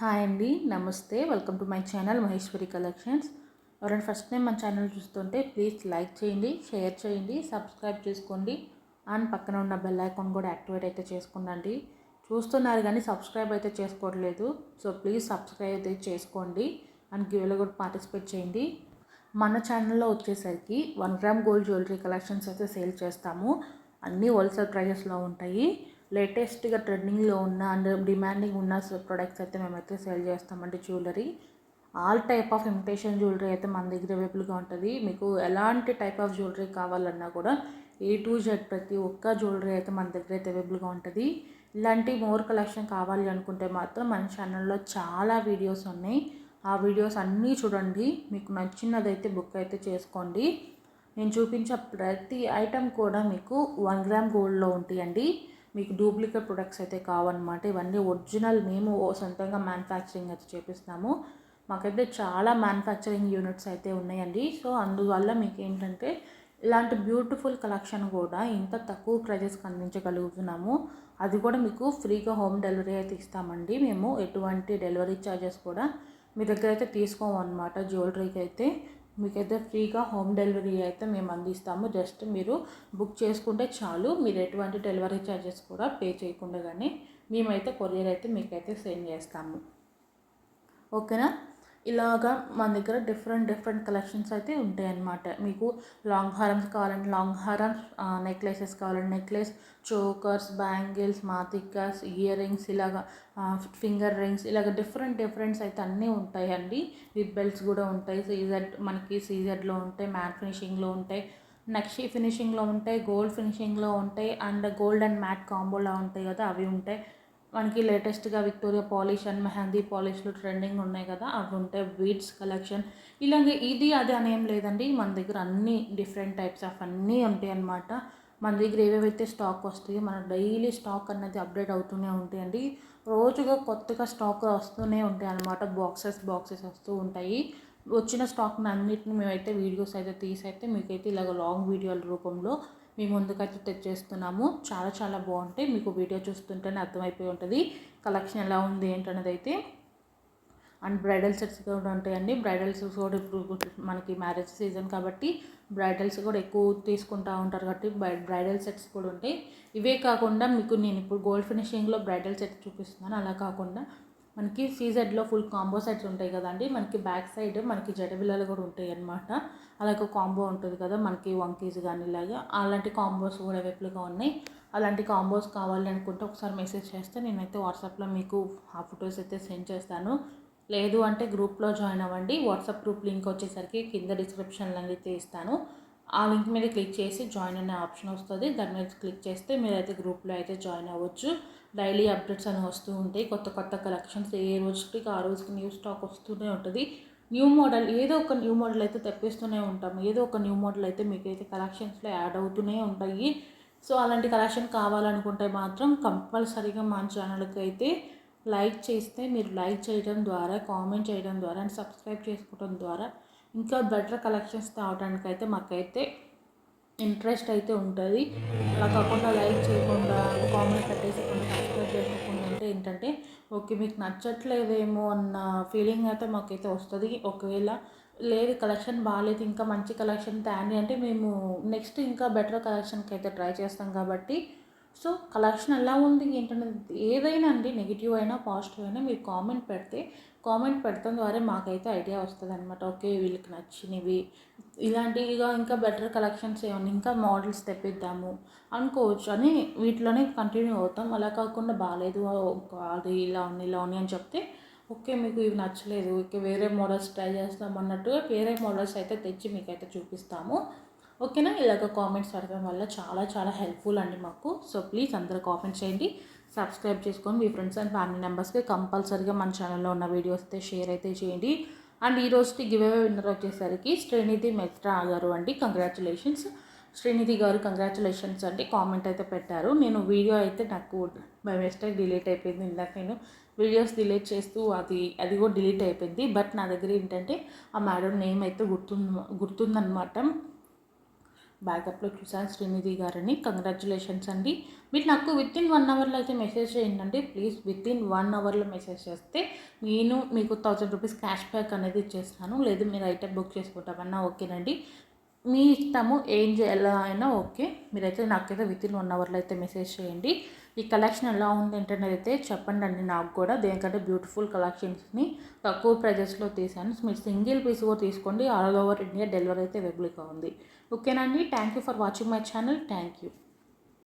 Hi అండి, నమస్తే. Welcome to my channel Maheshwari collections. ఎవరైనా ఫస్ట్ టైం మన ఛానల్ చూస్తుంటే ప్లీజ్ లైక్ చేయండి, షేర్ చేయండి, సబ్స్క్రైబ్ చేసుకోండి అండ్ పక్కన ఉన్న బెల్ ఐకాన్ కూడా యాక్టివేట్ అయితే చేసుకోండి. చూస్తున్నారు కానీ సబ్స్క్రైబ్ అయితే చేసుకోవట్లేదు. సో ప్లీజ్ సబ్స్క్రైబ్ అయితే చేసుకోండి అండ్ గివ్లో కూడా పార్టిసిపేట్ చేయండి. మన ఛానల్లో వచ్చేసరికి 1 గ్రామ్ గోల్డ్ జ్యువెలరీ కలెక్షన్స్ అయితే సేల్ చేస్తాము. అన్నీ హోల్సేల్ ప్రైజెస్లో ఉంటాయి. లేటెస్ట్గా ట్రెండింగ్లో ఉన్న అండ్ డిమాండింగ్ ఉన్న ప్రొడక్ట్స్ అయితే మేమైతే సేల్ చేస్తామండి. Jewellery all type of imitation jewellery అయితే మన దగ్గర అవైలబుల్గా ఉంటుంది. మీకు ఎలాంటి టైప్ ఆఫ్ జ్యువెలరీ కావాలన్నా కూడా A to Z ప్రతి ఒక్క జ్యువెలరీ అయితే మన దగ్గర అయితే అవైలబుల్గా ఉంటుంది. ఇలాంటి మోర్ కలెక్షన్ కావాలి అనుకుంటే మాత్రం మన ఛానల్లో చాలా వీడియోస్ ఉన్నాయి. ఆ వీడియోస్ అన్నీ చూడండి. మీకు నచ్చినదైతే బుక్ అయితే చేసుకోండి. నేను చూపించే ప్రతి ఐటెం కూడా మీకు 1 గ్రామ్ గోల్డ్లో ఉంటాయండి. మీకు డూప్లికేట్ ప్రొడక్ట్స్ అయితే కావన్నమాట. ఇవన్నీ ఒరిజినల్ మేము సొంతంగా మ్యానుఫ్యాక్చరింగ్ అయితే చేపిస్తాము. మాకైతే చాలా మ్యానుఫ్యాక్చరింగ్ యూనిట్స్ అయితే ఉన్నాయండి. సో అందువల్ల మీకు ఏంటంటే ఇలాంటి బ్యూటిఫుల్ కలెక్షన్ కూడా ఇంత తక్కువ ప్రైజెస్కి అందించగలుగుతున్నాము. అది కూడా మీకు ఫ్రీగా హోమ్ డెలివరీ అయితే ఇస్తామండి. మేము ఎటువంటి డెలివరీ ఛార్జెస్ కూడా మీ దగ్గర అయితే తీసుకోము అన్నమాట. జ్యువెలరీకి అయితే మీకైతే ఫ్రీగా హోమ్ డెలివరీ అయితే మేము అందిస్తాము. జస్ట్ మీరు బుక్ చేసుకుంటే చాలు. మీరు ఎటువంటి డెలివరీ ఛార్జెస్ కూడా పే చేయకుండా కానీ మేమైతే కొరియర్ అయితే మీకైతే సెండ్ చేస్తాము. ఓకేనా? ఇలాగా మన దగ్గర డిఫరెంట్ కలెక్షన్స్ అయితే ఉంటాయి అన్నమాట. మీకు లాంగ్ హారమ్స్ కావాలంటే లాంగ్ హారమ్స్, నెక్లెసెస్ కావాలంటే necklace, chokers, bangles, matikas, earrings, ఇలాగా ఫింగర్ రింగ్స్, ఇలాగ డిఫరెంట్స్ అయితే అన్నీ ఉంటాయండి. విత్ బెల్ట్స్ కూడా ఉంటాయి. మనకి సీజెడ్లో ఉంటాయి, మ్యాట్ ఫినిషింగ్లో ఉంటాయి, నక్షి ఫినిషింగ్లో ఉంటాయి, గోల్డ్ ఫినిషింగ్లో ఉంటాయి అండ్ గోల్డ్ అండ్ మ్యాట్ కాంబోలా ఉంటాయి కదా, అవి ఉంటాయి. మనకి లేటెస్ట్గా విక్టోరియా పాలిష్ అండ్ మెహందీ పాలిష్లు ట్రెండింగ్ ఉన్నాయి కదా, అవి ఉంటాయి. బీడ్స్ కలెక్షన్ ఇలాగ ఇది అది అని ఏం లేదండి. మన దగ్గర అన్ని డిఫరెంట్ టైప్స్ ఆఫ్ అన్నీ ఉంటాయి అన్నమాట. మన దగ్గర ఏవేవైతే స్టాక్ వస్తాయో మన డైలీ స్టాక్ అన్నది అప్డేట్ అవుతూనే ఉంటాయండి. రోజుగా కొత్తగా స్టాక్ వస్తూనే ఉంటాయి అన్నమాట. బాక్సెస్ వస్తూ ఉంటాయి. వచ్చిన స్టాక్ని అన్నిటిని మేమైతే వీడియోస్ అయితే తీసి అయితే మీకైతే ఇలాగ లాంగ్ వీడియోల రూపంలో మీ ముందుకైతే తెచ్చేస్తున్నాము. చాలా బాగుంటాయి. మీకు వీడియో చూస్తుంటేనే అర్థమైపోయి ఉంటుంది కలెక్షన్ ఎలా ఉంది ఏంటనేది అయితే. అండ్ బ్రైడల్ సెట్స్ కూడా ఉంటాయండి. బ్రైడల్స్ కూడా ఇప్పుడు మనకి మ్యారేజ్ సీజన్ కాబట్టి బ్రైడల్స్ కూడా ఎక్కువ తీసుకుంటూ ఉంటారు కాబట్టి బ్రైడల్ సెట్స్ కూడా ఉంటాయి. ఇవే కాకుండా మీకు నేను ఇప్పుడు గోల్డ్ ఫినిషింగ్లో బ్రైడల్ సెట్ చూపిస్తున్నాను. అలా కాకుండా మనకి సీజెడ్లో ఫుల్ కాంబో సెట్స్ ఉంటాయి కదండి. మనకి బ్యాక్ సైడ్ మనకి జడబిల్లలు కూడా ఉంటాయి అన్నమాట. అలాగే కాంబో ఉంటుంది కదా మనకి వంకీస్ కానీ ఇలాగా, అలాంటి కాంబోస్ కూడా అవైలబుల్గా ఉన్నాయి. అలాంటి కాంబోస్ కావాలి అనుకుంటే ఒకసారి మెసేజ్ చేస్తే నేనైతే వాట్సాప్లో మీకు ఆ ఫొటోస్ అయితే సెండ్ చేస్తాను. లేదు అంటే గ్రూప్లో జాయిన్ అవ్వండి. వాట్సాప్ గ్రూప్ లింక్ వచ్చేసరికి కింద డిస్క్రిప్షన్లో అయితే ఇస్తాను. ఆ లింక్ మీద క్లిక్ చేసి జాయిన్ అనే ఆప్షన్ వస్తుంది. దాని మీద క్లిక్ చేస్తే మీరైతే గ్రూప్లో అయితే జాయిన్ అవ్వచ్చు. డైలీ అప్డేట్స్ అని వస్తూ ఉంటాయి. కొత్త కలెక్షన్స్ ఏ రోజుకి ఆ రోజుకి న్యూ స్టాక్ వస్తూనే ఉంటుంది. న్యూ మోడల్ ఏదో ఒక న్యూ మోడల్ అయితే తెప్పిస్తూనే ఉంటాము. ఏదో ఒక న్యూ మోడల్ అయితే మీకైతే కలెక్షన్స్లో యాడ్ అవుతూనే ఉంటాయి. సో అలాంటి కలెక్షన్ కావాలనుకుంటే మాత్రం కంపల్సరీగా మన ఛానల్కి అయితే లైక్ చేస్తే, మీరు లైక్ చేయడం ద్వారా, కామెంట్ చేయడం ద్వారా అండ్ సబ్స్క్రైబ్ చేసుకోవడం ద్వారా ఇంకా బెటర్ కలెక్షన్స్ తేవడానికి అయితే మాకైతే ఇంట్రెస్ట్ అయితే ఉంటుంది. అలా కాకుండా లైక్ చేయకుండా కామెంట్ పెట్టేసకుండా సబ్స్క్రైబ్ చేసుకోకుండా అంటే ఏంటంటే ఓకే మీకు నచ్చట్లేదేమో అన్న ఫీలింగ్ అయితే మాకైతే వస్తుంది. ఒకవేళ లేదు కలెక్షన్ బాగాలేదు ఇంకా మంచి కలెక్షన్ తేండి అంటే మేము నెక్స్ట్ ఇంకా బెటర్ కలెక్షన్కి అయితే ట్రై చేస్తాం కాబట్టి. సో కలెక్షన్ ఎలా ఉంది ఏంటనేది ఏదైనా అండి, నెగిటివ్ అయినా పాజిటివ్ అయినా మీరు కామెంట్ పెడతాం ద్వారా మాకైతే ఐడియా వస్తుంది అనమాట. ఓకే వీళ్ళకి నచ్చినవి ఇలాంటివిగా ఇంకా బెటర్ కలెక్షన్స్ ఏమన్నా ఇంకా మోడల్స్ తెప్పిద్దాము అనుకోవచ్చు అని వీటిలోనే కంటిన్యూ అవుతాం. అలా కాకుండా బాగాలేదు అది ఇలా ఉంది అని చెప్తే ఓకే మీకు ఇవి నచ్చలేదు, ఓకే వేరే మోడల్స్ ట్రై చేస్తాం అన్నట్టుగా వేరే మోడల్స్ అయితే తెచ్చి మీకైతే చూపిస్తాము. ఓకేనా? ఇలాగ కామెంట్స్ పెట్టడం వల్ల చాలా హెల్ప్ఫుల్ అండి మాకు. సో ప్లీజ్ అందరూ కామెంట్ చేయండి, సబ్స్క్రైబ్ చేసుకొని మీ ఫ్రెండ్స్ అండ్ ఫ్యామిలీ మెంబర్స్కి కంపల్సరీగా మన ఛానల్లో ఉన్న వీడియోస్ అయితే షేర్ అయితే చేయండి. అండ్ ఈ రోజుకి గివ్ అవే విన్నర్ వచ్చేసరికి శ్రీనిధి మెత్రా గారు అండి. కంగ్రాచులేషన్స్ శ్రీనిధి గారు, కంగ్రాచులేషన్స్ అండి. కామెంట్ అయితే పెట్టారు. నేను వీడియో అయితే నాకు బై మిస్టేక్ డిలీట్ అయిపోయింది. ఇందాక నేను వీడియోస్ డిలీట్ చేస్తూ అది కూడా డిలీట్ అయిపోయింది. బట్ నా దగ్గర ఏంటంటే ఆ మేడం నేమ్ అయితే గుర్తుందనమాట. బ్యాకప్లో చూసాను శ్రీనిధి గారని. కంగ్రాచులేషన్స్ అండి. మీరు నాకు విత్ ఇన్ 1 అవర్లో అయితే మెసేజ్ చేయండి ప్లీజ్. విత్ ఇన్ 1 అవర్లో మెసేజ్ చేస్తే నేను మీకు 1000 రూపీస్ క్యాష్ బ్యాక్ అనేది ఇచ్చేస్తాను. లేదు మీరు ఐటెం బుక్ చేసుకుంటామన్నా ఓకేనండి. మీ ఇష్టము, ఏం చేయాలో అయినా ఓకే. మీరైతే నాకైతే విత్ ఇన్ 1 అవర్లో అయితే మెసేజ్ చేయండి. ఈ కలెక్షన్ ఎలా ఉంది ఏంటనేది చెప్పండి అండి నాకు కూడా. దేనికంటే బ్యూటిఫుల్ కలెక్షన్స్ని తక్కువ ప్రైజెస్లో తీసాను. మీరు సింగిల్ పీస్ కూడా తీసుకోండి. ఆల్ ఓవర్ ఇండియా డెలివరీ అయితే అవైలబుల్గా ఉంది. ఓకేనండి. Thank you for watching my channel. Thank you.